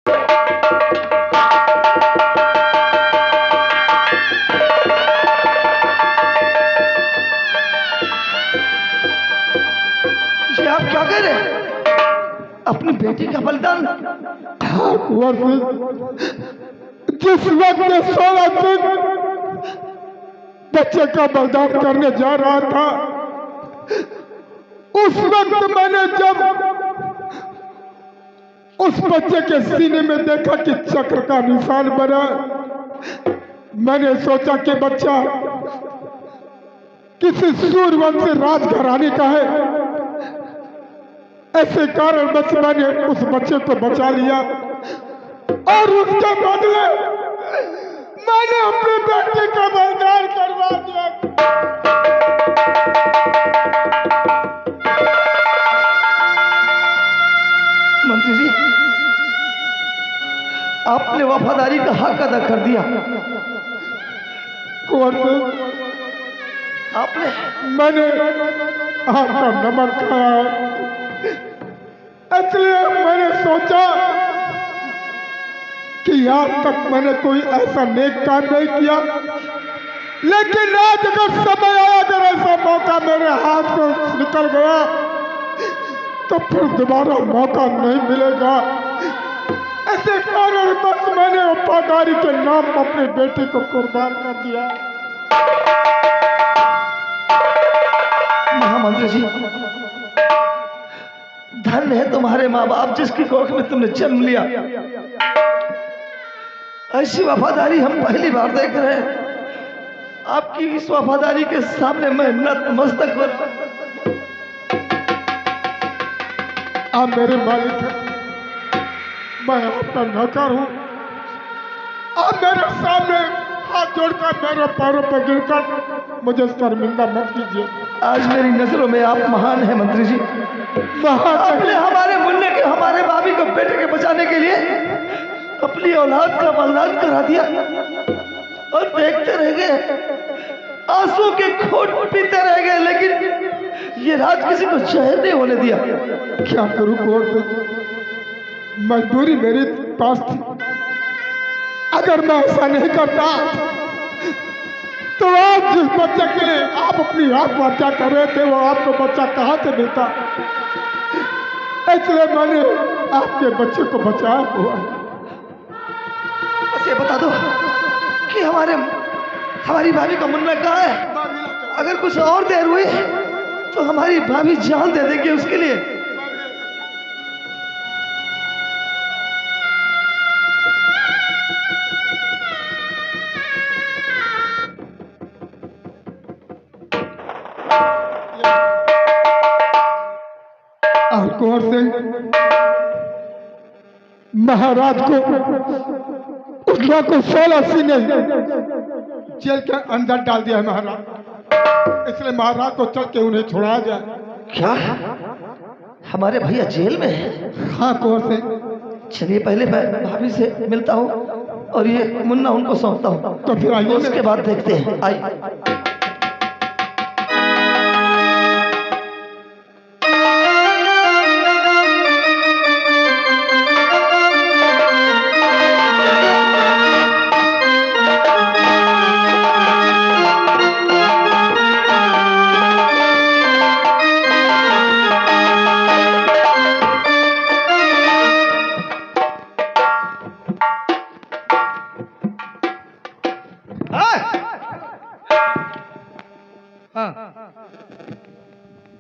ये आप क्या कह रहे हैं? अपनी बेटी का बलिदान? जिस वक्त 16 दिन बच्चे का बलिदान करने जा रहा था, उस वक्त मैंने जब उस बच्चे के सीने में देखा कि चक्र का निशान बना, मैंने सोचा कि बच्चा किसी सूर्यवंशी राजघराने का है। ऐसे कारण बस मैंने उस बच्चे को बचा लिया और उसके बदले मैंने अपने बेटे का बलिदान करवा दिया। मंत्री जी, आपने वफादारी का हक अदा कर दिया। आपने मैंने आपका नमन खाया है, इसलिए मैंने सोचा कि आज तक मैंने कोई ऐसा नेक काम नहीं किया, लेकिन आज अगर समय आया, अगर ऐसा मौका मेरे हाथ से निकल गया तो फिर दोबारा मौका नहीं मिलेगा। ऐसे कारण बस मैंने वफादारी के नाम पर अपने बेटे को कुर्बान कर दिया। महामंत्री जी, धन्य है तुम्हारे माँ बाप जिसकी कोख में तुमने जन्म लिया। ऐसी वफादारी हम पहली बार देख रहे हैं। आपकी इस वफादारी के सामने मैं नतमस्तक हूं। आप मेरे मालिक हैं, मैं आपका नौकर हूं। आप मेरे सामने हाथ जोड़कर मेरे पैरों पर गिरकर मुझे शर्मिंदा मत कीजिए। आज मेरी नजरों में आप महान हैं मंत्री जी। आपने हमारे मुन्ने के, हमारे भाभी को बेटे के बचाने के लिए अपनी औलाद का बलिदान करा दिया और देखते रह गए, आंसू के घूंट पीते रह गए, लेकिन ये राज किसी को जाहिर नहीं होने दिया। क्या करूं कोर्ट, मजबूरी मेरे पास थी। अगर मैं ऐसा नहीं करता तो आज जिस बच्चे के लिए आप अपनी आत्महत्या कर रहे थे, वो आपको बच्चा कहाँ से मिलता। इसलिए मैंने आपके बच्चे को बचाया हुआ। बस ये बता दो कि हमारी भाभी का मुन्ना कहाँ है? अगर कुछ और देर हुई तो हमारी भाभी जान दे देगी उसके लिए। कुंवर सिंह महाराज को उसका को 16 सीने जेल के अंदर डाल दिया है महाराज, इसलिए महाराज को चल के उन्हें छुड़ाया जाए। क्या हमारे भैया जेल में है? हाँ कुंवर सिंह। चलिए पहले मैं भाभी से मिलता हूँ और ये मुन्ना उनको सौंपता हूँ, तो फिर आइए, उसके बाद देखते हैं। आइए।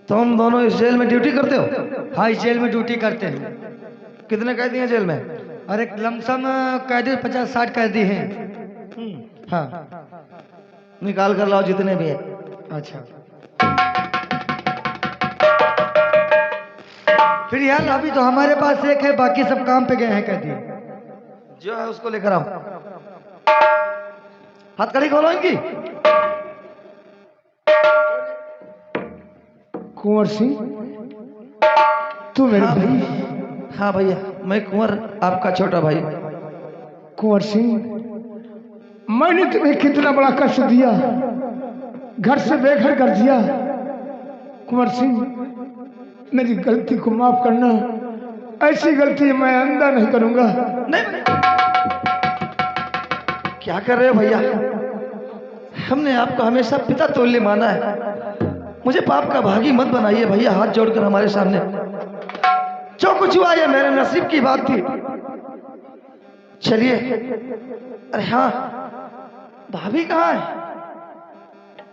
तुम दोनों इस जेल में ड्यूटी करते हो? हाँ, इस जेल में ड्यूटी करते हैं। कितने कैदी हैं जेल में? अरे लमसम कैदी 50-60 कैदी हैं। हाँ, निकाल कर लाओ जितने भी हैं। अच्छा। फिर यार अभी तो हमारे पास एक है, बाकी सब काम पे गए हैं कैदी। जो है उसको लेकर आओ। हथकड़ी खोलो इनकी। कुंवर सिंह, तू मेरे भाई? हाँ भैया, मैं कुंवर, आपका छोटा भाई। कुंवर सिंह, मैंने तुम्हें कितना बड़ा कष्ट दिया, घर से बेघर कर दिया। कुंवर सिंह, मेरी गलती को माफ करना। ऐसी गलती मैं आइंदा नहीं करूंगा। नहीं, क्या कर रहे हो भैया? हमने आपको हमेशा पिता तुल्य माना है। मुझे पाप का भागी मत बनाइए भैया, हाथ जोड़कर हमारे सामने। जो कुछ हुआ ये मेरे नसीब की बात थी। चलिए। अरे हाँ, भाभी कहाँ है?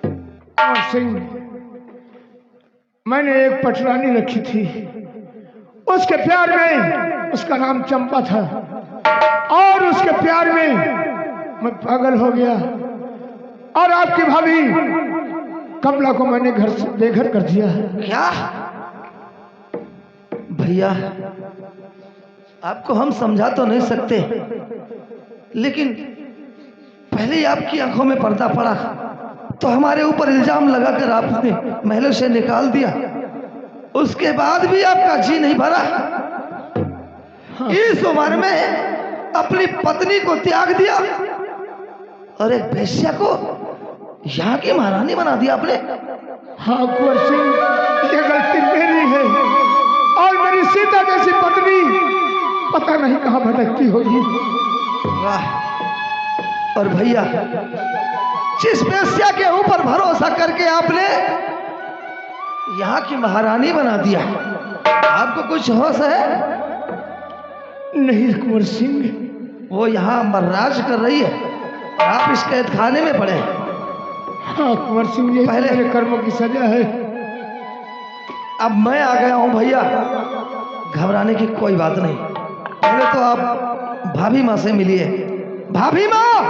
कुंवर सिंह, मैंने एक पटरानी रखी थी, उसके प्यार में, उसका नाम चंपा था, और उसके प्यार में मैं पागल हो गया और आपकी भाभी कमला को मैंने घर से बेघर कर दिया। क्या भैया, आपको हम समझा तो नहीं सकते, लेकिन पहले ही आपकी आंखों में पर्दा पड़ा तो हमारे ऊपर इल्जाम लगाकर आपने महलों से निकाल दिया। उसके बाद भी आपका जी नहीं भरा। इस उम्र में अपनी पत्नी को त्याग दिया और एक वेश्या को यहाँ की महारानी बना दिया आपने। हाँ कुंवर सिंह, ये गलती मेरी है और मेरी सीता जैसी पत्नी पता नहीं कहाँ भटकती होगी। वाह! और भैया, जिस वेश्या के ऊपर भरोसा करके आपने यहाँ की महारानी बना दिया, आपको कुछ होश है? नहीं कुंवर सिंह, वो यहाँ मर्राज कर रही है, आप इस कैद खाने में पड़े हैं। हाँ कुंवर सिंह, ये पहले- मेरे कर्मों की सजा है। अब मैं आ गया हूँ भैया, घबराने की कोई बात नहीं। पहले तो आप भाभी माँ से मिलिए। भाभी माँ!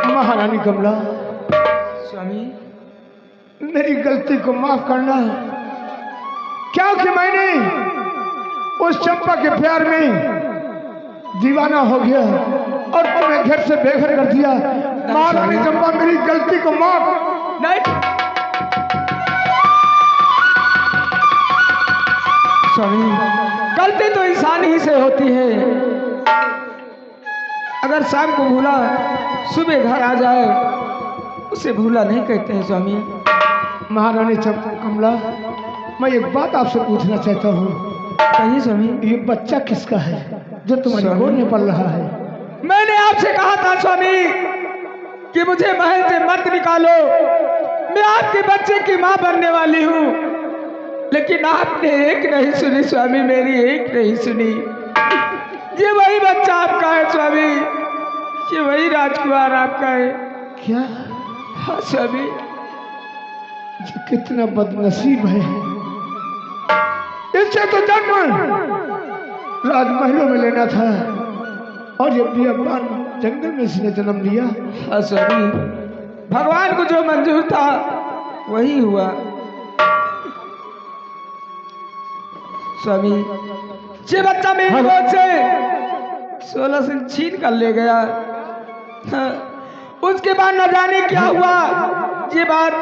महारानी कमला, स्वामी, मेरी गलती को माफ करना, क्योंकि मैंने उस चंपा के प्यार में दीवाना हो गया और तुम्हें घर से बेघर कर दिया। महारानी चंपा, मेरी गलती को माफ। नहीं स्वामी, गलती तो इंसान ही से होती है। अगर शाम को भूला सुबह घर आ जाए, उसे भूला नहीं कहते हैं स्वामी। महारानी चंपा कमला, मैं एक बात आपसे पूछना चाहता हूँ। कहिए स्वामी। ये बच्चा किसका है जो तुम्हारी स्वामी। गोद में पल रहा है? मैंने आपसे कहा था स्वामी कि मुझे महल से मत निकालो, मैं आपके बच्चे की मां बनने वाली हूँ, लेकिन आपने एक नहीं सुनी स्वामी, मेरी एक नहीं सुनी। ये वही बच्चा आपका है स्वामी, ये वही राजकुमार आपका है। क्या? हाँ स्वामी। ये कितना बदनसीब है। इससे तो जन्म राजमहलों में लेना था और ये बियाबान जंगल में इसने जन्म लिया। हाँ स्वामी, भगवान को जो मंजूर था वही हुआ। स्वामी, ये बच्चा मेरी गोद से 16 से छीन कर ले गया। हाँ, उसके बाद न जाने क्या हुआ, ये बात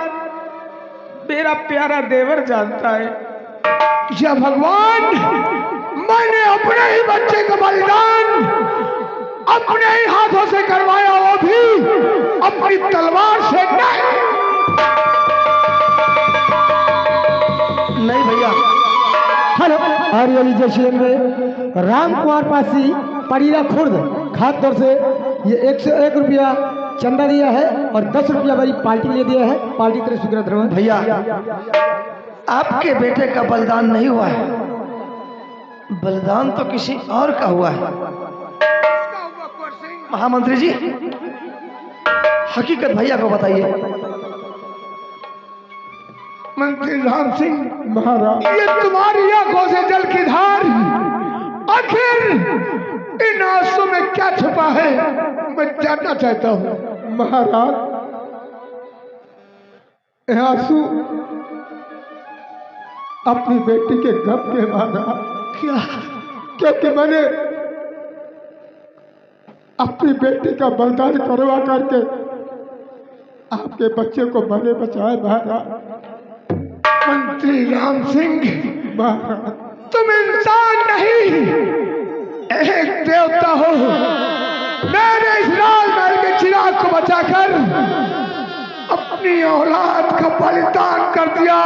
मेरा प्यारा देवर जानता है। या भगवान, मैंने अपने ही बच्चे का बलिदान अपने ही हाथों से करवाया, वो भी अपनी तलवार से नहीं भैया। हेलो, हरियाली जैसलमेर में राम कुमार पासी पड़ीरा खुर्द खास तौर से ये 101 रुपया चंदा दिया है और 10 रुपया मेरी पार्टी के लिए दिया है। पार्टी तरह स्वीकृत रहो। भैया, आपके बेटे का बलिदान नहीं हुआ है, बलिदान तो किसी और का हुआ है। महामंत्री जी, हकीकत भैया को बताइए। मंत्री राम सिंह महाराज, ये तुम्हारी आंखों से जल की धार, आखिर इन आंसू में क्या छुपा है, मैं जानना चाहता हूँ। महाराज, ये आंसू अपनी बेटी के गम के मारा। क्या? क्योंकि मैंने अपनी बेटी का बलिदान करवा करके आपके बच्चे को मैंने बचाया। महाराज, मंत्री राम सिंह महाराज, तुम इंसान नहीं, एक देवता हो। मैंने इस लाल महल के चिराग को बचाकर अपनी औलाद का बलिदान कर दिया।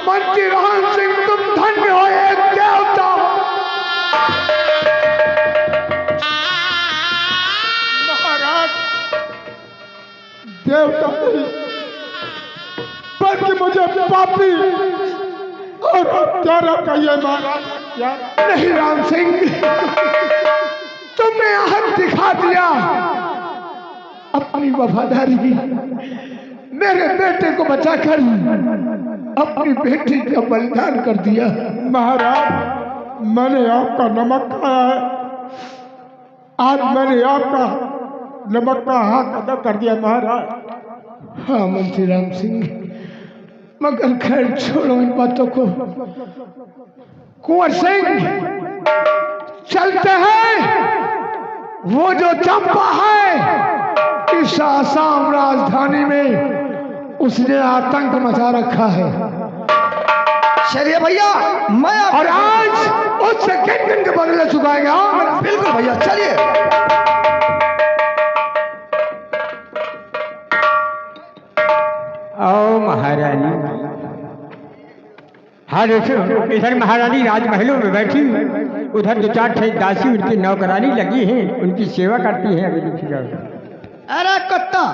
मंत्री राम सिंह तुम धन्य हो एक देवता। महाराज देवता नहीं बल्कि मुझे पापी और हत्यारा कहिए महाराज। क्या नहीं राम सिंह, तुमने आहत दिखा दिया, अपनी वफादारी मेरे बेटे को बचाकर अपनी बेटी का बलिदान कर दिया। महाराज मैंने आपका नमक खाया है, आज मैंने आपका नमक का हाथ अदा कर दिया महाराज। हाँ मंत्री राम सिंह, मगर खैर छोड़ो इन बातों को। कुंवर सिंह चलते हैं, वो जो चंपा है इस आसाम राजधानी में उसने आतंक मचा रखा है। चलिए भैया, मैं और आज उससे किन किन के बदले चुकाएंगे। हाँ बिल्कुल भैया, चलिए। आओ महारानी। हाँ देखो, इधर महारानी राजमहलों में बैठी, उधर दो चार ठे दासी उनकी नौकरानी लगी हैं, उनकी सेवा करती हैं। अभी देखिएगा। अरे कुत्ता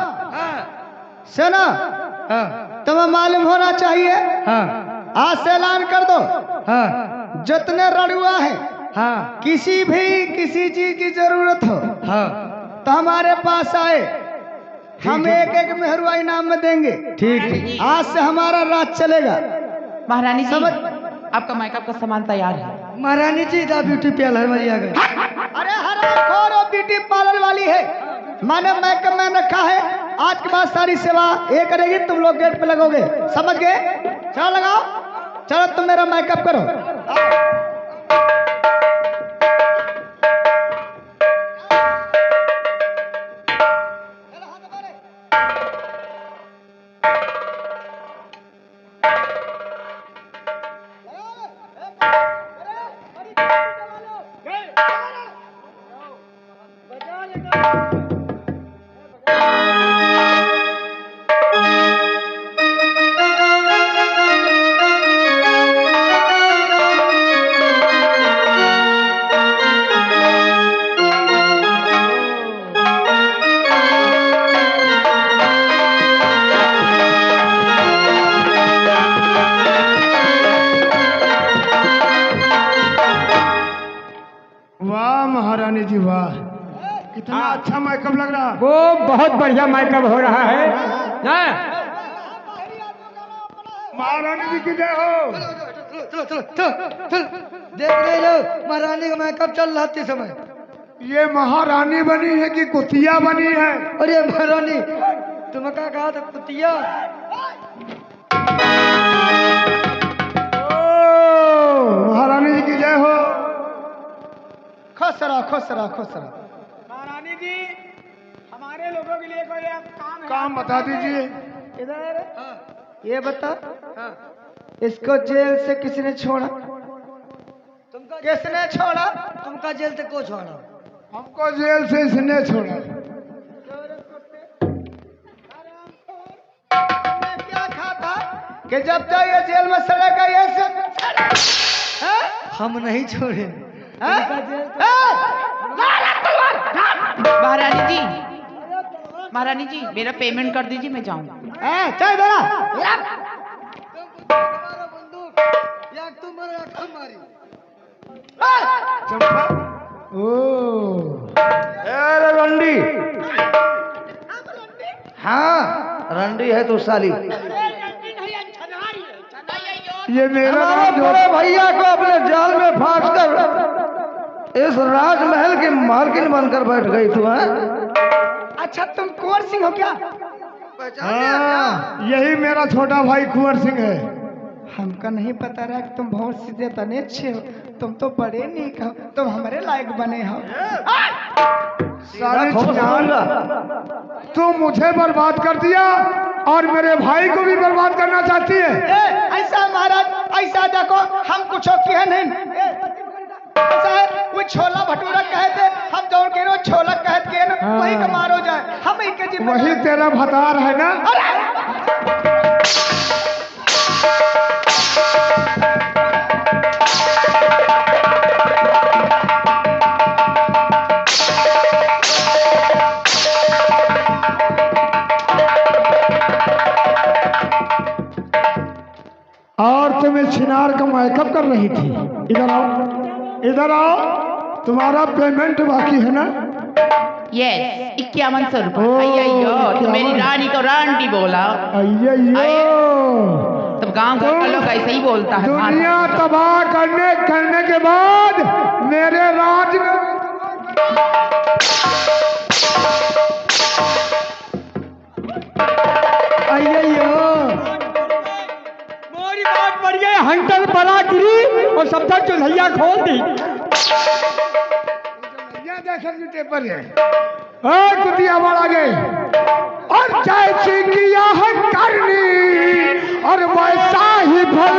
सेना, तुम्हें मालूम होना चाहिए। आज से ऐलान कर दो, जितने रड़ुआ है, किसी चीज की जरूरत हो तो हमारे पास आए, हम एक एक मेहरुआ इनाम में देंगे। ठीक, आज से हमारा राज चलेगा। महारानी जी, समझ, आपका मेकअप का सामान तैयार है। महारानी जी दा ब्यूटी पार्लर वाली आ गई। अरे हरामखोर और ब्यूटी पार्लर वाली है, मैंने मेकअप मैन रखा है। आज के बाद सारी सेवा ये करेगी, तुम लोग गेट पे लगोगे, समझ गए? चलो लगाओ, चलो तुम मेरा मेकअप करो। महारानी जी वाह, कितना अच्छा मेकअप लग रहा है। वो बहुत बढ़िया मेकअप हो रहा है ना? महारानी जी की जय हो। चलो चलो चलो, देख रहे लो महारानी का मेकअप चल रहा है समय। ये महारानी बनी है कि कुतिया बनी है? अरे महारानी, तुम्हें क्या कहा था कुतिया? महारानी जी की जय हो। खुश रहो खुश रहो खुश रहो। महारानी जी, हमारे लोगों के लिए कोई काम बता दीजिए। इधर ये बता, इसको जेल से किसने छोड़ा? किसने छोड़ा? तुमका जेल से को छोड़ा? हमको जेल से इसने छोड़ा। क्या खाता कि जब तक ये जेल में सड़ेगा ये हम नहीं छोड़े। महारानी जी, मेरा पेमेंट कर दीजिए, मैं जाऊँ। चल बेरा चंपा, रंडी। हाँ रंडी है तो साली। ये मेरा नाम बड़े भैया को अपने जाल में फांस कर इस राजमहल की मालकिन बनकर बैठ गई तू है? अच्छा तुम कुंवर सिंह हो क्या? हाँ, यही मेरा छोटा भाई कुंवर सिंह है। हमका नहीं पता रहा कि तुम बहुत सीधे तने अच्छे हो, तुम तो बड़े नेक हो, तुम हमारे लायक बने हो। सारे तू मुझे बर्बाद कर दिया और मेरे भाई को भी बर्बाद करना चाहती है। ऐसा महाराज, ऐसा देखो हम कुछ किया नहीं। ऐसा है, वो छोला भटूरा कहे थे, हम जो कौन के नो छोलक कहत के न वही का मारो जाए हम ही के जिम्मेदार वही तेरा भतार है ना। और तुम्हें छिनार का मेकअप कर रही थी। इधर आओ, इधर आओ, तुम्हारा पेमेंट बाकी है ना। यस 5100 रुपए। तो मेरी रानी को रांडी बोला। तब गांव घर का लोग ऐसे ही बोलता है। दुनिया तबाह करने के बाद मेरे राज में मोरी बात पड़ गई, हंटर बना गिरी और सबका चुल्हिया खोल दी। पेपर है कुतिया बढ़ा गए और जैसे किया है करनी और वैसा ही भल।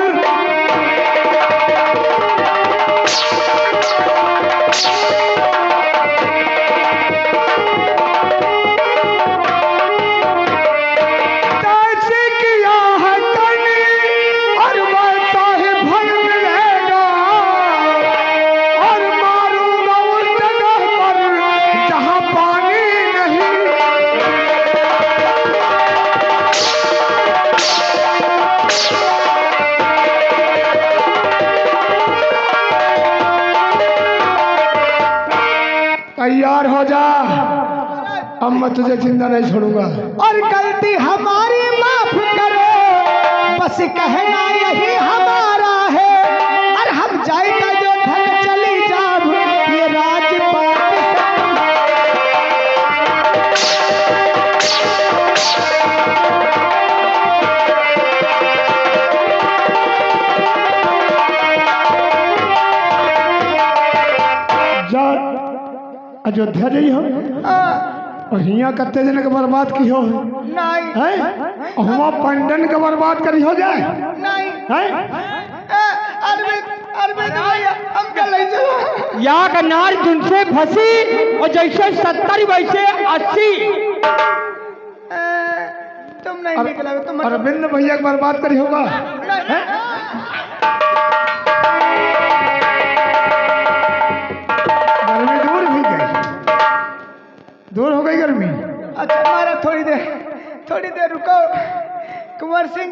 जैसे किया है करनी और वैसा ही भल मिलेगा और मारूंगा उस जगह पर जहां पानी नहीं। तैयार हो जा, अब मैं तुझे जिंदा नहीं छोड़ूंगा। और गलती हमारी माफ करो, बस कहना यही हमारा है। और हम जाएगा जो धन चली जाब ये राजपाट जा अयोध्या जाइ हो और हियाँ कत्ते जन के बर्बाद की हो नहीं है, हुआ पंडन के बर्बाद करी हो जाए नहीं है। अरविंद भैया हम कल नहीं चलो। यहाँ का नार तुमसे फंसी और जैसे 70 वैसे 80। तुम नहीं निकला तुम अरविंद भैया के बर्बाद करी होगा। गर्मी दूर हो गई, दूर हो गई गर्मी। अच्छा मारा थोड़ी देर रुको। कुंवर सिंह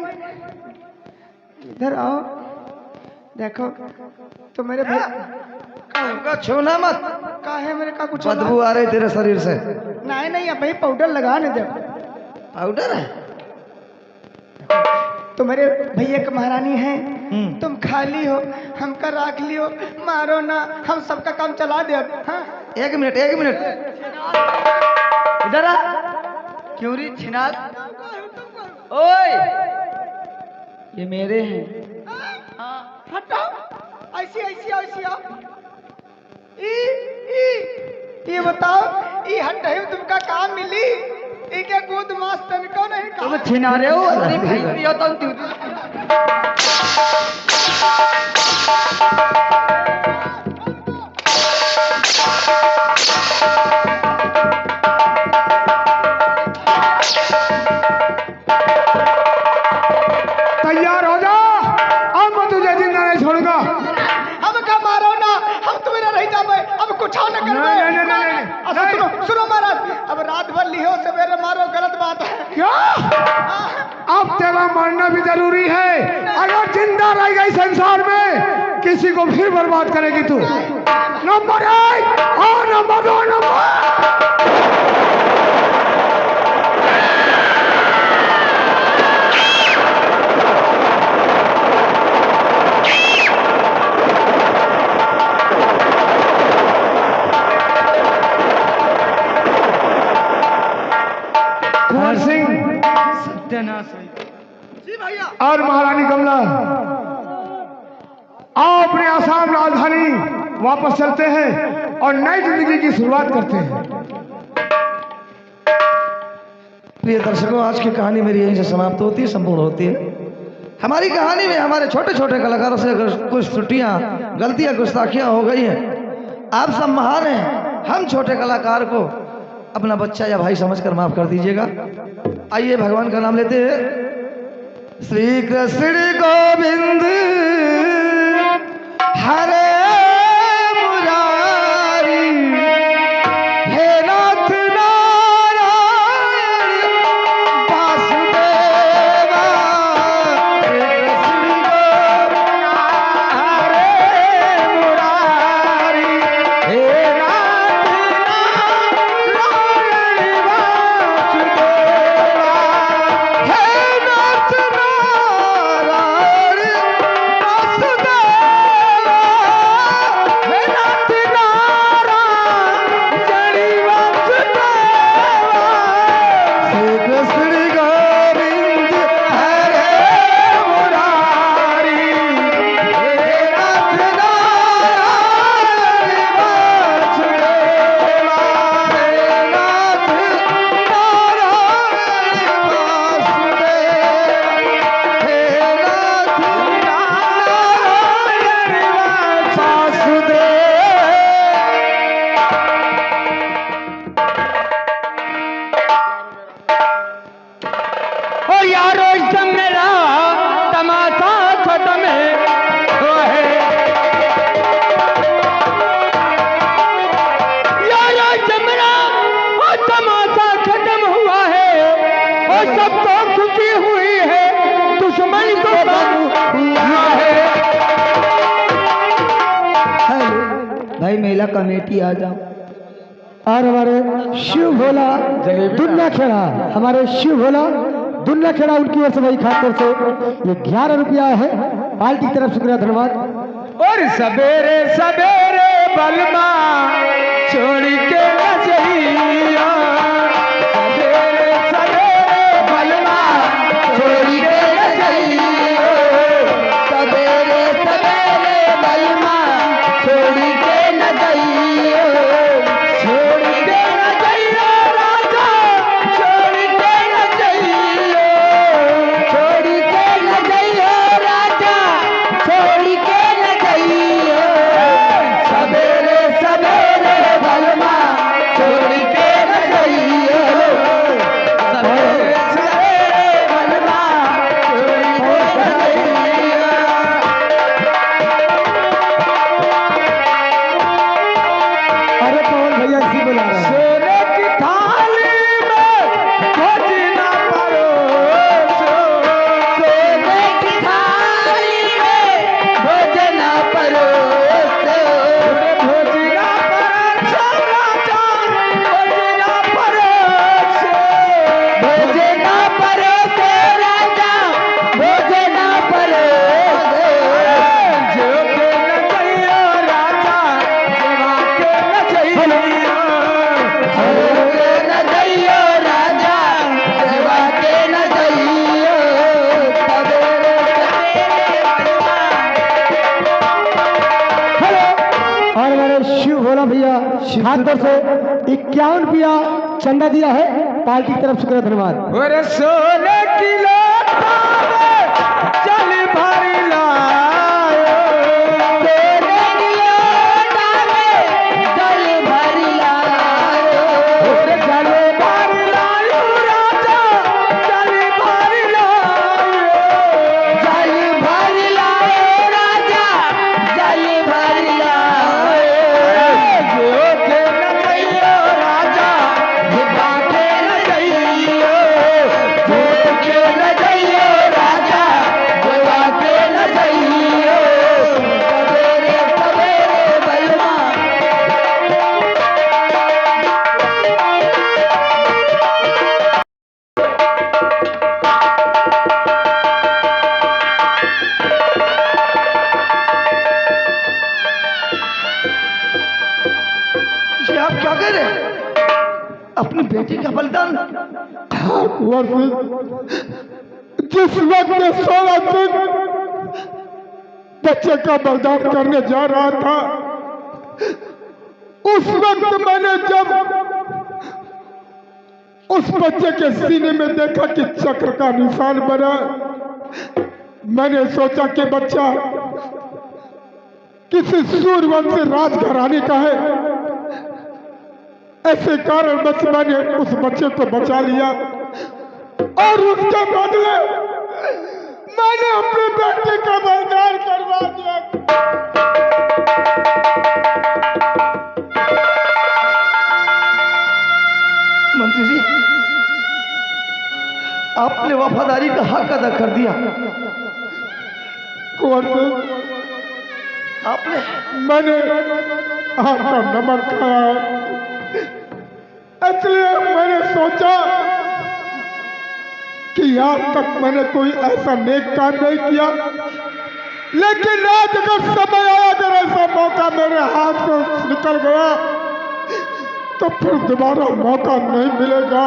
इधर आओ, देखो तो मेरे भाई हमको छूना मत, का है मेरे का कुछ बदबू आ रही तेरे शरीर से। नहीं अब भाई पाउडर लगा न जब पाउडर है तो मेरे भैया की महारानी है, तुम खाली हो हमका राख लियो, मारो ना, हम सबका काम चला दे अब। हाँ? एक मिनट इधर आ। क्यों री छिनार, ओए ये मेरे हैं। हटाओ ऐसी आओ। ये बताओ ये हटाई तुमका काम मिली इके कूद मास्टर को नहीं तुम छिनारे हो। अरे भाई ये तो तैयार हो जा, अब मैं तुझे जिंदा नहीं छोड़ूंगा। अब का मारो ना, हम तुम्हें रह जाबे, अब कुछ न करबे। नहीं। सुनो महाराज, अब रात भर लिहो सवेरे मारो, गलत बात है। क्या अब तेरा मरना भी जरूरी है? अगर जिंदा रह गई संसार में किसी को फिर बर्बाद करेगी तू। नंबर 1 और नंबर 2 कुंवर सिंह और महारानी कमला आओ अपने आसाम राजधानी वापस चलते हैं और नई जिंदगी की शुरुआत करते हैं। प्रिय दर्शकों, आज की कहानी मेरी यहीं से समाप्त होती है, संपूर्ण होती है। हमारी कहानी में हमारे छोटे छोटे कलाकारों से अगर कुछ त्रुटियां, गलतियां, गुस्ताखियां हो गई हैं, आप सब महान हैं, हम छोटे कलाकार को अपना बच्चा या भाई समझकर माफ कर दीजिएगा। आइए भगवान का नाम लेते हैं। श्री कृष्ण गोविंद हरे मुरारी, हे नाथ नारायण वासुदेवा। श्री कृष्ण गोविंद हरे मुरारी, हे नाथ नारायण वासुदेवा। हे नाथ नारायण वासुदेवा, हे नाथ नारायण वासुदेवा। श्री कृष्ण गोविंद हरे मुरारी, हे नाथ नारायण वासुदेवा। हे नाथ नारायण वासुदेवा, हे नाथ नारायण वासुदेवा। ओ यारो इसम मेरा तमाशा खत्म है। यारो इसम मेरा वो तमाशा खत्म हुआ है, और सबको खुशी हुई है, दुश्मन को गम हुआ है। भाई महिला कमेटी आ जाओ। और हमारे शिव भोला दुनिया खेड़ा, हमारे शिव भोला दुनिया खेड़ा, उनकी ओर से भाई खातिर से ये 11 रुपया है पार्टी की तरफ। शुक्रिया, धन्यवाद। और सवेरे सवेरे बलमा छोड़ के नजरिया, सवेरे सवेरे बलमा छोड़ के नजरिया, सवेरे सवेरे बलमा छोड़ के नजरिया, छोड़ के नजरिया राजा, छोड़ के नजरिया, छोड़ के नजरिया राजा, छोड़ के नजरिया। सवेरे सवेरे बलमा छोड़ के नजरिया, सवेरे सवेरे बलमा छोड़ के नजरिया। अरे पवन भैया इसी बुला रहे हैं। सोने की थाली में भोज ना परोसो, सोने की थाली में भोज ना परोसो, भोज ना परोसो राजा, भोज ना परोसो, भोज ना परोसो राजा, भोज ना परोसो। जो के न चाहिए राजा, सेवा के न चाहिए, जो के न चाहिए राजा, सेवा के न चाहिए। सवेरे हेलो। और हमारे शिव भोला भैया खातिर से 51 रुपया चंदा दिया है पार्टी की तरफ। शुक्रिया, धन्यवाद। और सोने की लोटा में जल भर लायो, सोने की लोटा में जल भर लायो, और जल भर लायो राजा, जल भर लायो, जल भर लायो राजा, जल भर लायो। जो के न चाहिए राजा, हिबा के न चाहिए, जो के न चाहिए राजा, हिबा के न चाहिए। सवेरे सवेरे बलमा ये आप क्या कह रहे हैं? अपनी बेटी का बलिदान जिस वक्त मैं 16 दिन बच्चे का बलिदान करने जा रहा था, उस वक्त मैंने जब उस बच्चे के सीने में देखा कि चक्र का निशान बना, मैंने सोचा कि बच्चा किसी सूर्यवंशी राजघराने का है, ऐसे कारण बस मैंने उस बच्चे को बचा लिया और उसके बदले मैंने अपने बेटे का बलिदान करवा दिया। मंत्री जी, आपने वफादारी का हक अदा कर दिया। कुंवर सिंह, आपने मैंने आपका नमक खाया है, इसलिए मैंने सोचा कि आज तक मैंने कोई ऐसा नेक काम नहीं किया, लेकिन आज अगर समय आया, अगर ऐसा मौका मेरे हाथ से निकल गया तो फिर दोबारा मौका नहीं मिलेगा।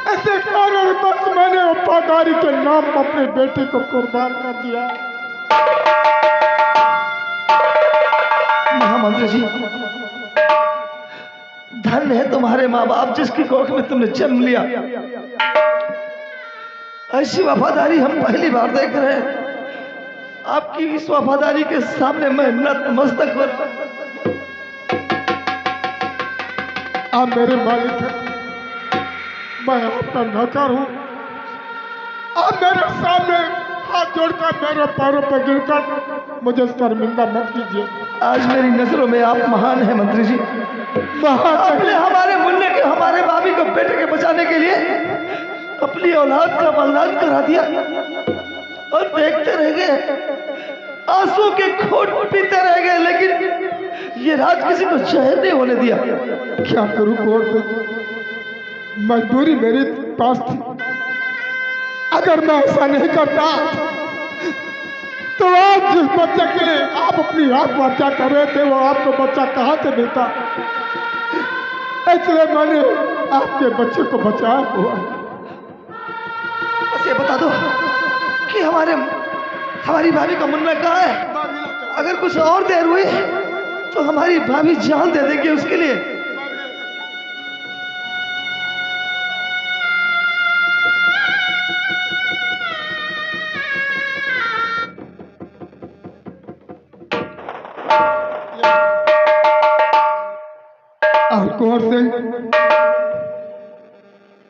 ऐसे कारण बस मैंने वफादारी के नाम पर अपने बेटे को कुर्बान कर दिया। महामंत्री जी, धन्य है तुम्हारे माँ बाप जिसकी कोख में तुमने जन्म लिया। ऐसी वफादारी हम पहली बार देख रहे हैं। आपकी इस वफादारी के सामने मैं नतमस्तक हो रहा हूं। आप मेरे मालिक हैं, मैं आपका नौकर हूँ। आप मेरे सामने हाथ जोड़कर मेरे पैरों पर गिरकर मुझे शर्मिंदा मत कीजिए। आज मेरी नजरों में आप महान हैं मंत्री जी। आपने हमारे मुन्ने के, हमारे भाभी को बेटे के बचाने के लिए अपनी औलाद का बलिदान करा दिया और देखते रह गए, आंसू के घोंट पीते रह गए, लेकिन ये राज किसी को जाहिर नहीं होने दिया। क्या करूं कुंवर सिंह, मजबूरी मेरे पास थी। अगर मैं ऐसा नहीं करता तो आज जिस बच्चे के लिए आप अपनी आत्महत्या कर रहे थे, वो आपको बच्चा कहाँ से मिलता। इसलिए मैंने आपके बच्चे को बचाया हुआ। बस ये बता दो कि हमारी भाभी का मुन्ना कहाँ है। अगर कुछ और देर हुई तो हमारी भाभी जान दे देगी उसके लिए। और कुंवर सिंह,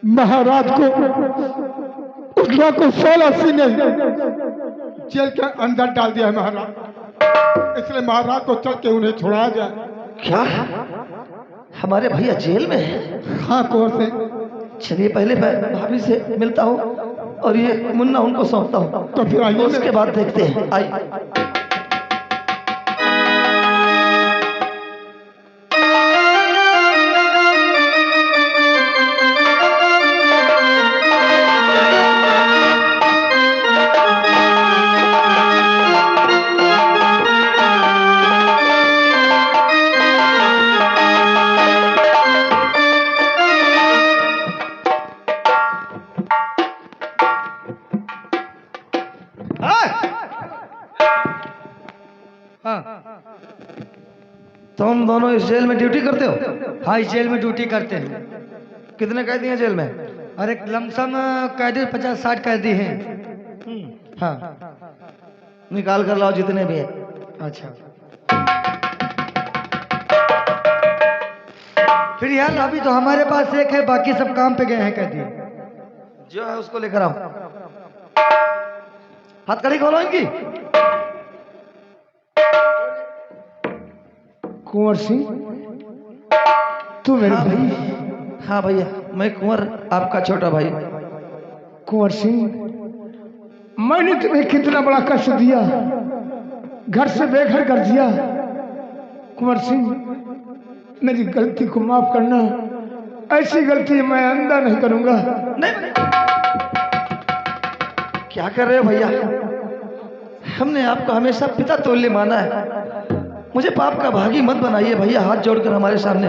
महाराज को उस लोग को 16 सीने जेल के अंदर डाल दिया है महाराज। इसलिए महाराज को चल के उन्हें छुड़ाया जाए। क्या हमारे भैया जेल में है? हाँ कुंवर सिंह। चलिए पहले मैं भाभी से मिलता हूँ और ये मुन्ना उनको सौंपता हूँ, तो फिर आइए, उसके बाद देखते हैं। आइए। तुम दोनों इस जेल में ड्यूटी करते हो? हाँ, इस जेल में ड्यूटी करते हैं। कितने कैदी हैं जेल में? और एक लमसम कैदी 50-60 कैदी हैं। हाँ। निकाल कर लाओ जितने भी हैं। अच्छा। फिर यार अभी तो हमारे पास एक है, बाकी सब काम पे गए हैं कैदी। जो है उसको लेकर आओ। हथकड़ी खोलो इनकी। कुंवर सिंह, तू मेरे हाँ भाई? हाँ भैया, मैं कुंवर, आपका छोटा भाई। कुंवर सिंह, मैंने तुम्हें कितना बड़ा कष्ट दिया, घर से बेघर कर दिया। कुंवर सिंह, मेरी गलती को माफ करना। ऐसी गलती मैं आइंदा नहीं करूंगा। नहीं, क्या कर रहे हो भैया? हमने आपको हमेशा पिता तुल्य माना है। मुझे पाप का भागी मत बनाइए भैया, हाथ जोड़कर हमारे सामने।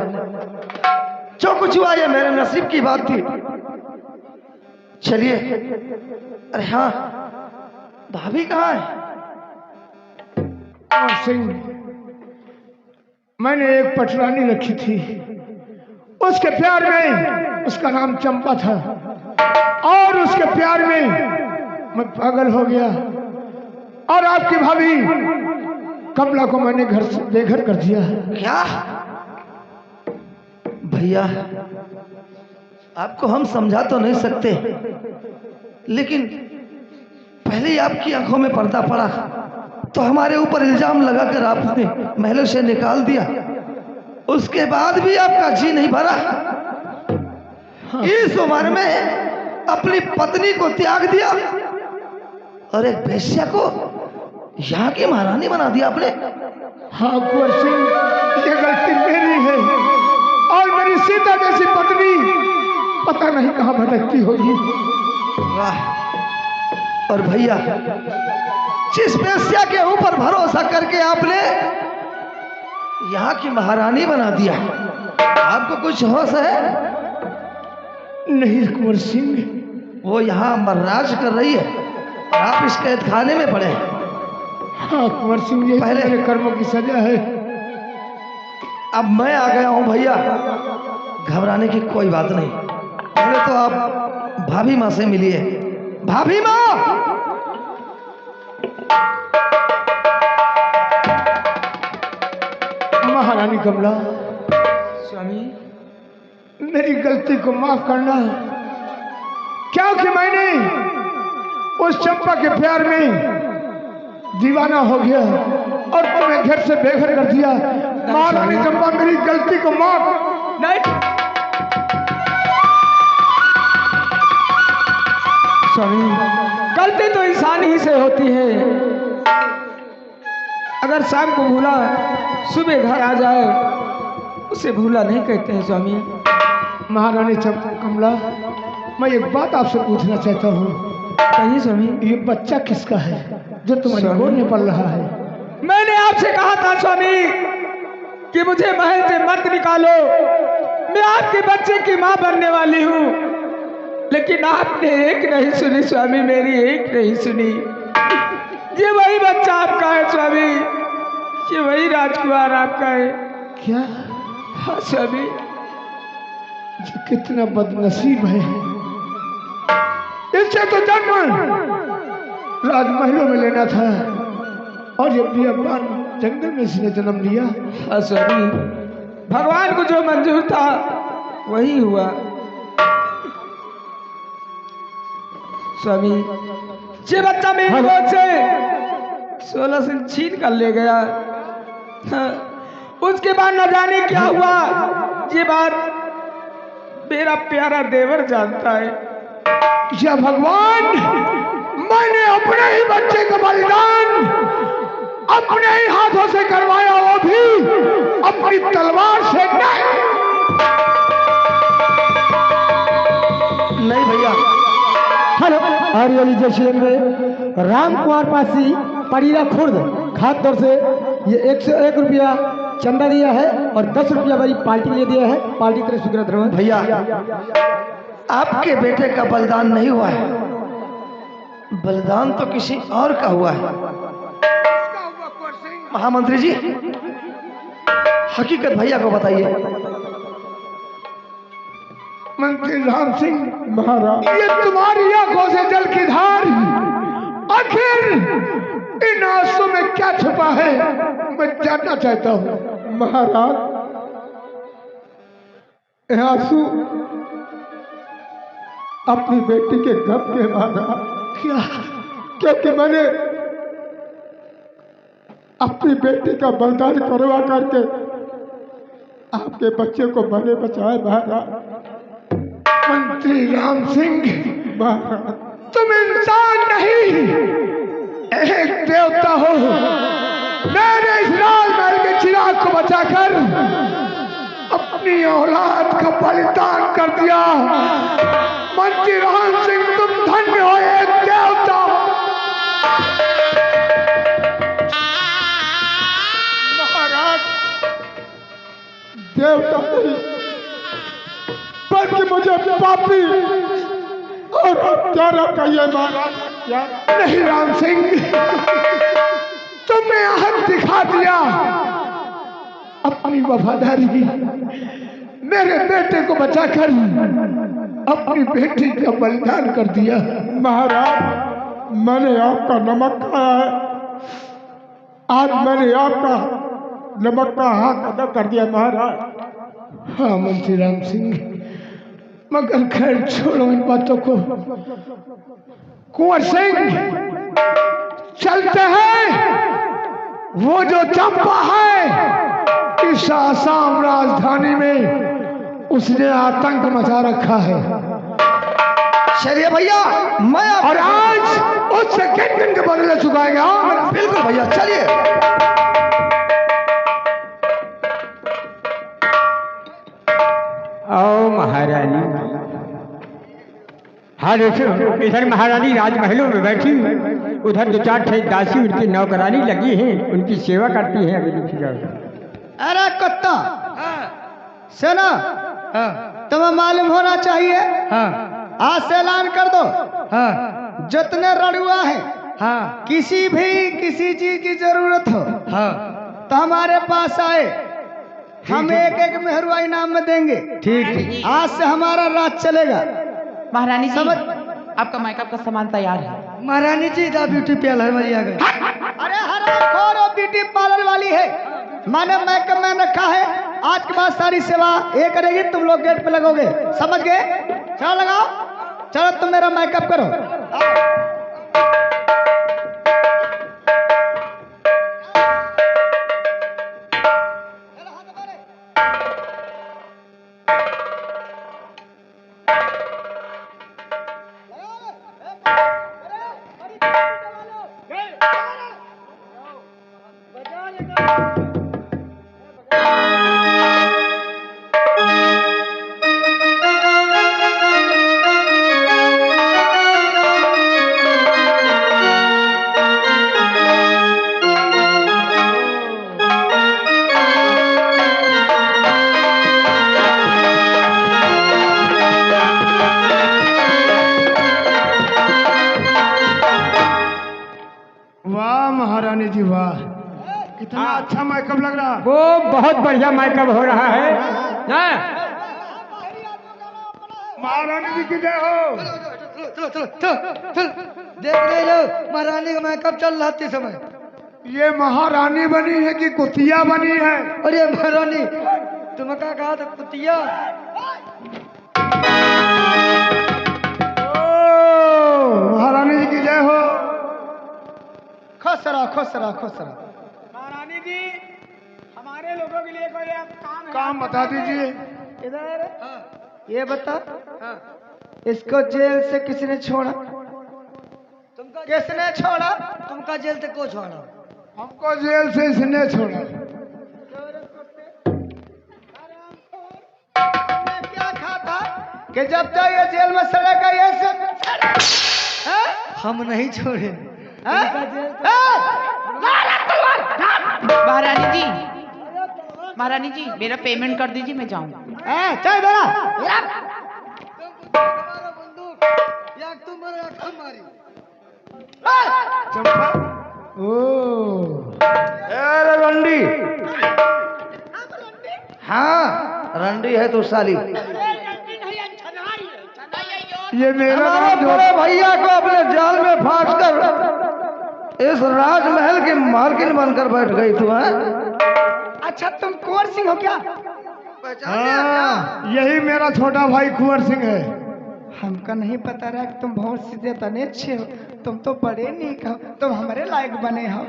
जो कुछ हुआ ये मेरे नसीब की बात थी। चलिए। अरे हाँ, भाभी कहाँ है? कुंवर सिंह, मैंने एक पटरानी रखी थी, उसके प्यार में, उसका नाम चंपा था, और उसके प्यार में मैं पागल हो गया और आपकी भाभी कमला को मैंने घर से बेघर कर दिया। क्या भैया, आपको हम समझा तो नहीं सकते, लेकिन पहले ही आपकी आंखों में पर्दा पड़ा तो हमारे ऊपर इल्जाम लगाकर आपने महलों से निकाल दिया। उसके बाद भी आपका जी नहीं भरा। इस उम्र में अपनी पत्नी को त्याग दिया और एक वेश्या को यहाँ की महारानी बना दिया आपने। हाँ कुंवर सिंह, ये गलती मेरी है और मेरी सीता जैसी पत्नी पता नहीं कहाँ भटकती होगी। वाह! और भैया, जिस वेश्या के ऊपर भरोसा करके आपने यहाँ की महारानी बना दिया, आपको कुछ होश है? नहीं कुंवर सिंह, वो यहाँ मर्राज कर रही है और आप इस कैद खाने में पड़े हैं। हाँ कुंवर सिंह, ये पहले- मेरे कर्मों की सजा है। अब मैं आ गया हूँ भैया, घबराने की कोई बात नहीं। पहले तो आप भाभी माँ से मिलिए। भाभी माँ! महारानी कमला, स्वामी, मेरी गलती को माफ करना, क्योंकि मैंने उस चंपा के प्यार में दीवाना हो गया और तुम्हें घर से बेघर कर दिया। महारानी चंपा, मेरी गलती को माफ। नहीं स्वामी, गलती तो इंसान ही से होती है। अगर शाम को भूला सुबह घर आ जाए, उसे भूला नहीं कहते हैं स्वामी। महारानी चंपा कमला, मैं एक बात आपसे पूछना चाहता हूँ। कहिए स्वामी। ये बच्चा किसका है जो तुम्हारी स्वामी। गोद में पल रहा है? मैंने आपसे कहा था स्वामी कि मुझे महल से मत निकालो, मैं आपके बच्चे की माँ बनने वाली हूँ, लेकिन आपने एक नहीं सुनी स्वामी, मेरी एक नहीं सुनी। ये वही बच्चा आपका है स्वामी, ये वही राजकुमार आपका है। क्या? हाँ स्वामी। ये कितना बदनसीब है। इससे तो जन्म राजमहलों में लेना था और ये बियाबान जंगल में इसने जन्म लिया। हाँ स्वामी, भगवान को जो मंजूर था वही हुआ स्वामी। ये बच्चा मेरी गोद से 16 से छीन कर ले गया। हाँ, उसके बाद न जाने क्या हुआ, ये बात मेरा प्यारा देवर जानता है। या भगवान, मैंने अपने ही बच्चे का बलिदान अपने ही हाथों से करवाया, वो भी अपनी तलवार से नहीं भैया। हेलो, आर्यली जयशीलन में राम कुमार पासी पड़ीरा खुर्द खाद दर से ये 101 रुपया चंदा दिया है और 10 रुपया मेरी पार्टी के लिए दिया है। पार्टी तरफ शुक्र धन्यवाद। भैया, आपके बेटे का बलिदान नहीं हुआ है, बलिदान तो किसी और का हुआ है। महामंत्री जी, हकीकत भैया को बताइए। मंत्री राम सिंह महाराज, ये तुम्हारी आंखों से जल की धार, आखिर इन आंसू में क्या छुपा है, मैं जानना चाहता हूँ। महाराज, ये आंसू अपनी बेटी के गम के महाराज। क्या? क्योंकि मैंने अपनी बेटी का बलिदान करवा करके आपके बच्चे को मैंने बचाया महाराज। मंत्री राम सिंह महाराज, तुम इंसान नहीं, एक देवता हो। मैंने इस लालमहल के चिराग को बचाकर अपनी औलाद का बलिदान कर दिया। मंत्री राम सिंह, तुम धन्य हो, एक देवता। महाराज, देवता नहीं बल्कि मुझे पापी और हत्यारा कहिए महाराज। क्या? नहीं राम सिंह, तुमने अहम दिखा दिया, अपनी वफादारी, मेरे बेटे को बचाकर अपनी बेटी का बलिदान कर दिया। महाराज, मैंने आपका नमक खाया है, आज मैंने आपका नमक का हाथ अदा कर दिया। महाराज, हाँ मुंशी राम सिंह, मगर खैर छोड़ो इन बातों को। कुंवर सिंह, चलते हैं। वो जो चंपा है इस आसाम राजधानी में, उसने आतंक मचा रखा है। चलिए भैया, मैं और आज उससे किन किन के बदले चुकाएंगे। हाँ बिल्कुल भैया, चलिए। आओ महारानी। हाँ देखो, इधर महारानी राजमहलों में बैठी, उधर दो चार ठे दासी उनकी नौकरानी लगी हैं, उनकी सेवा करती हैं। अभी देखिएगा। अरे कुत्ता, सुनो, तुम्हें मालूम होना चाहिए, आज से ऐलान कर दो, जितने रड़ुआ है, किसी चीज की जरूरत हो तो हमारे पास आए, हम एक एक मेहरुआ इनाम में देंगे। ठीक, आज से हमारा राज चलेगा। महारानी जी, आपका मेकअप का सामान तैयार है। महारानी जी, ब्यूटी पार्लर वाली आ गई। अरे हरामखोर ब्यूटी पार्लर वाली है, मैंने मेकअप मैन रखा है। आज के बाद सारी सेवा ये करेगी, तुम लोग गेट पे लगोगे, समझ गए? चलो लगाओ, चलो तुम मेरा मेकअप करो। वाह महारानी जी वाह, कितना अच्छा मेकअप लग रहा। वो बहुत बढ़िया मेकअप हो रहा है ना? महारानी जी की जय हो। देख रहे लो, महारानी का मेकअप चल रहा थी समय। ये महारानी बनी है कि कुतिया बनी है? अरे महारानी, तुम्हें क्या कहा था, कुतिया? महारानी जी की जय हो। खुश रहो, खुश रहो, खुश रहो। महारानी जी, हमारे लोगों के लिए कोई काम है? काम बता दीजिए। इधर ये बता, इसको जेल से किसने छोड़ा? किसने छोड़ा? तुमका जेल से को छोड़ा? हमको जेल से इसने छोड़ा। तुमने क्या कहा था कि जब तक ये जेल में सड़ेगा ये सब हम नहीं छोड़े। महारानी जी, मेरा पेमेंट कर दीजिए, मैं जाऊँ। चल जरा, चंपा, अरे रंडी, हाँ रंडी है तो साली। ये मेरा हमारे बड़े भैया को अपने जाल में फांस कर इस राजमहल की मालकिन बनकर बैठ गई तू है? अच्छा, तुम कुंवर सिंह हो क्या? हाँ, यही मेरा छोटा भाई कुंवर सिंह है। हमका नहीं पता रहा कि तुम बहुत सीधे तने अच्छे हो, तुम तो बड़े नीक हो, तुम हमारे लायक बने हो।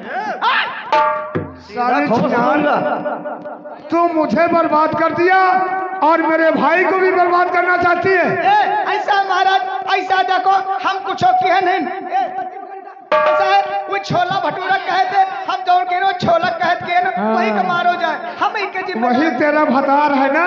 सारे तू मुझे बर्बाद कर दिया और मेरे भाई को भी बर्बाद करना चाहती है। ऐसा महाराज, ऐसा देखो, हम कुछ की है नहीं। ऐसा है, वो छोला भटूरा कहे थे, हम दौड़ के रो छोला कहत के ना, वही का मारो जाए, हम ही के जिम्मेदार। वही तेरा भतार है ना?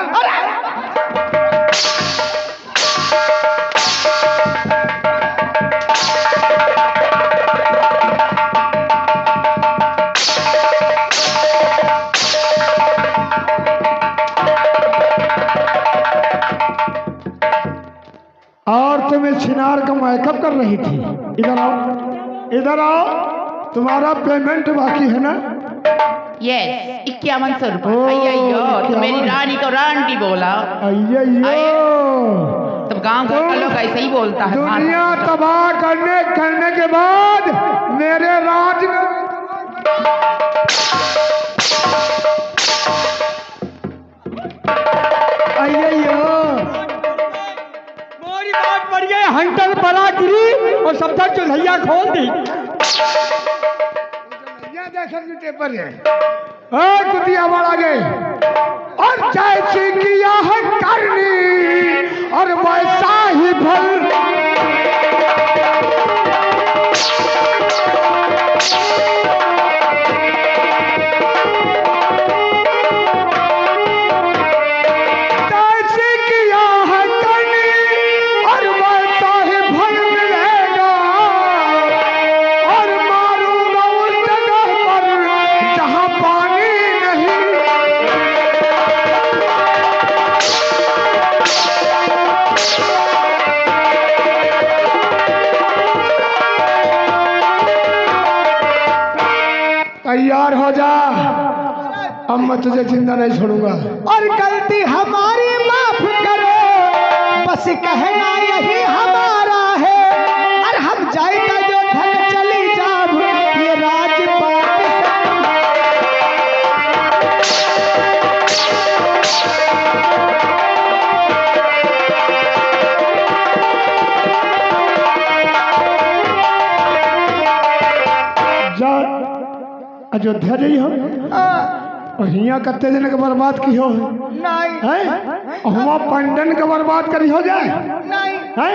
और तुम इस छिनार का मेकअप कर रही थी। इधर आओ, इधर आओ, तुम्हारा पेमेंट बाकी है ना? यस, 5100 रुपए। तो मेरी रानी को रांटी बोला। तब गांव घर का लोग ऐसे ही बोलता है। दुनिया तबाह करने के बाद मेरे राज में हंटर परा गिरी और सबका चुल्हैया खोल दी। पेपर है कुतिया बड़ा गए और जैसे किया है करनी और वैसा ही फल। तैयार हो जा, अब मैं तुझे जिंदा नहीं छोड़ूंगा। और गलती हमारी माफ करो, बस कहना यही हमारा है। और हम जाएगा जो धन चली जाब ये राजपाट। जा अयोध्या जाइ हो और हिया कते दिन के बर्बाद की हो नहीं है हुआ पंडन के बर्बाद करी हो जाए नहीं है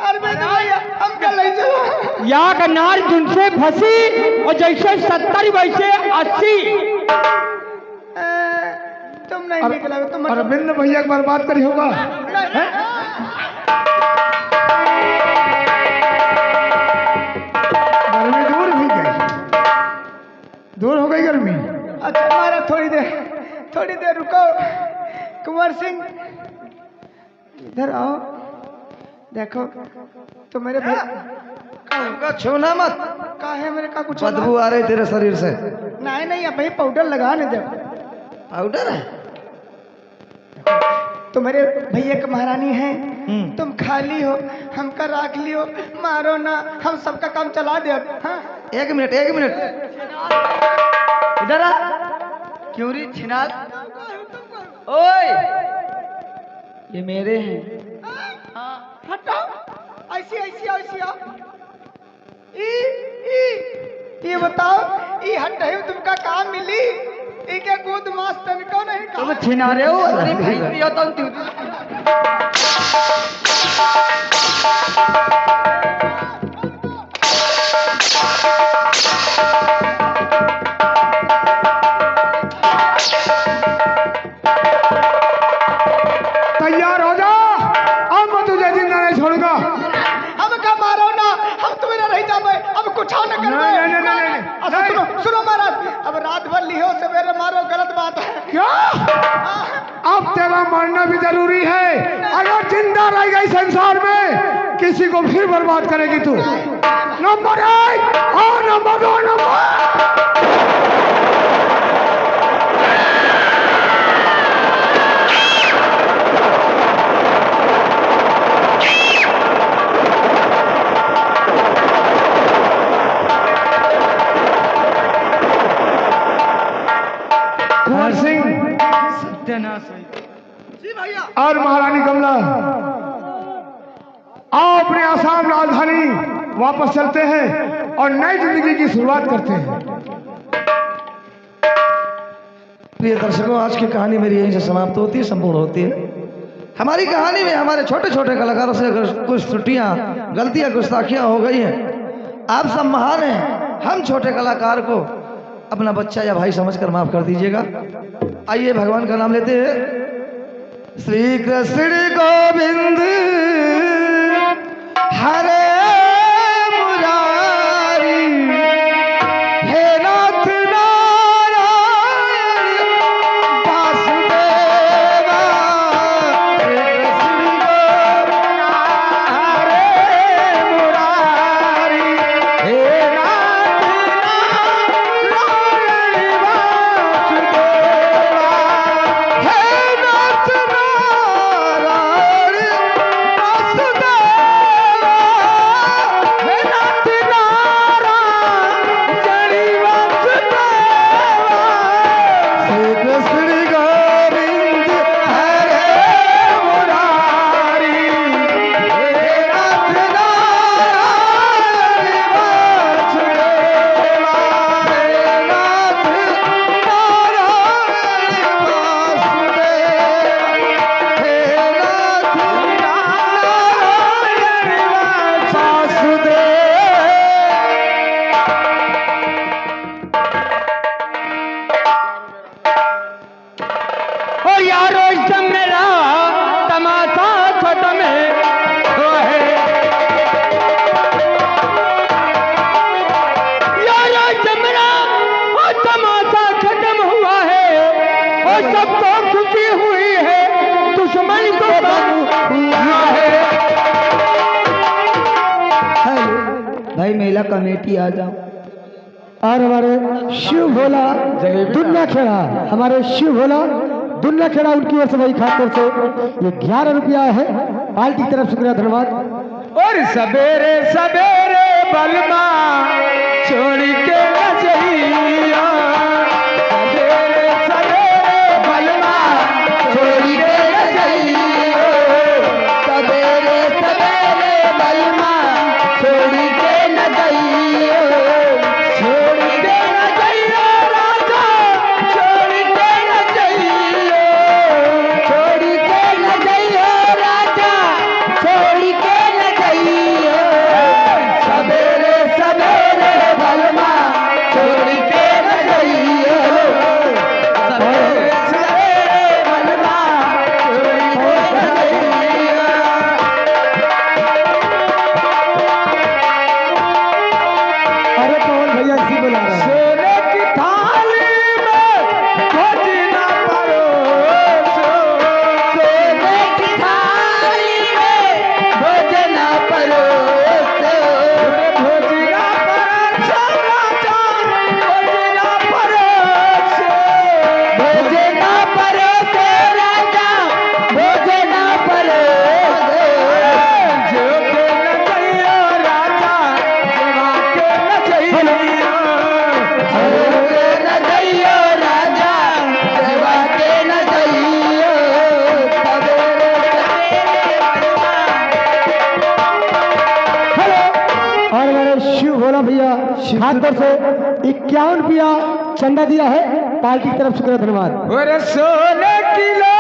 अरविंद भैया हम कल नहीं चलो। या का नार तुमसे फंसी और जैसे 70 वैसे 80। तुम नहीं निकला तुम अरविंद भैया के बर्बाद करी होगा। गर्मी दूर भी गई, दूर हो गई गर्मी। अच्छा हमारा थोड़ी देर रुको। कुंवर सिंह इधर आओ, देखो तो मेरे उनका छूना मत। का है मेरे का कुछ बदबू आ रही तेरे शरीर से। नहीं अब भाई पाउडर लगाने दो। पाउडर है? तो मेरे भैया की महारानी है, तुम खाली हो हमका राख लियो, मारो ना, हम सबका काम चला दे। हाँ? एक मिनट इधर आ। क्यों री छिनाल? ओए ये मेरे हैं। हटाओ ऐसी आओ। ये बताओ ये हटाई तुमका काम मिली? ये क्या कूद मास्टर को नहीं तुम छिना रहे हो? अरे भाई तैयार हो जा, अब मैं तुझे जिंदा नहीं छोड़ूंगा। हम का मारो ना, हम तुम्हें रह जावे, अब कुछ न करवे। नहीं। सुनो महाराज, अब रात भर लियो सवेरे मारो, गलत बात है। क्या? अब तेरा मरना भी जरूरी है। अगर जिंदा रह गई संसार में किसी को फिर बर्बाद करेगी तू। नंबर 1 और नंबर 2 कुंवर सिंह और महारानी कमला आओ अपने आसाम राजधानी वापस चलते हैं और नई जिंदगी की शुरुआत करते हैं। प्रिय दर्शकों, आज की कहानी मेरी यहीं से समाप्त होती है, संपूर्ण होती है। हमारी कहानी में हमारे छोटे छोटे कलाकारों से अगर कुछ त्रुटियां, गलतियां, गुस्ताखियां हो गई हैं, आप सब महान हैं, हम छोटे कलाकार को अपना बच्चा या भाई समझकर माफ कर दीजिएगा। आइए भगवान का नाम लेते हैं। श्री कृष्ण गोविंद हरे मुरारी, हे नाथ नारायण वासुदेवा, हे कृष्ण गोविंद हरे मुरारी, हे नाथ नारायण वासुदेवा, हे नाथ नारायण वासुदेवा। मेला कमेटी आ जाओ। और हमारे शिव भोला दुनिया खेड़ा, हमारे शिव भोला दुनिया खेड़ा उनकी ओर से भाई खातिर से ये 11 रुपया है पार्टी की तरफ। शुक्रिया, धन्यवाद। और सवेरे सवेरे बलमा छोड़ के न जइया, सवेरे सवेरे बलमा छोड़ के न जइया, सवेरे सवेरे बलमा छोड़ के न जइया, छोड़ के न जइया राजा, छोड़ के न जइया, छोड़ के न जइया राजा, छोड़ के न जइया, सवेरे सवेरे बलमा छोड़ के न जइया, सवेरे सवेरे बलमा छोड़ के न जइया। अरे पवन भैया इसी बुला रहे हैं। सोने की थाली में भोजना परोसो, सोने की थाली में भोजना परोसो, भोजना परोसो राजा, भोजना परोसो, भोजना परोसो राजा, भोजना परोसो, जो के न जइयो राजा, जेवा के न जइयो, जो के न जइयो राजा, जेवा के न जइयो, सवेरे सवेरे बलमा। और हमारे शिव भोला भैया खातिर से 51 रुपया चंदा दिया है पार्टी की तरफ। शुक्रिया, धन्यवाद। और सोने की लो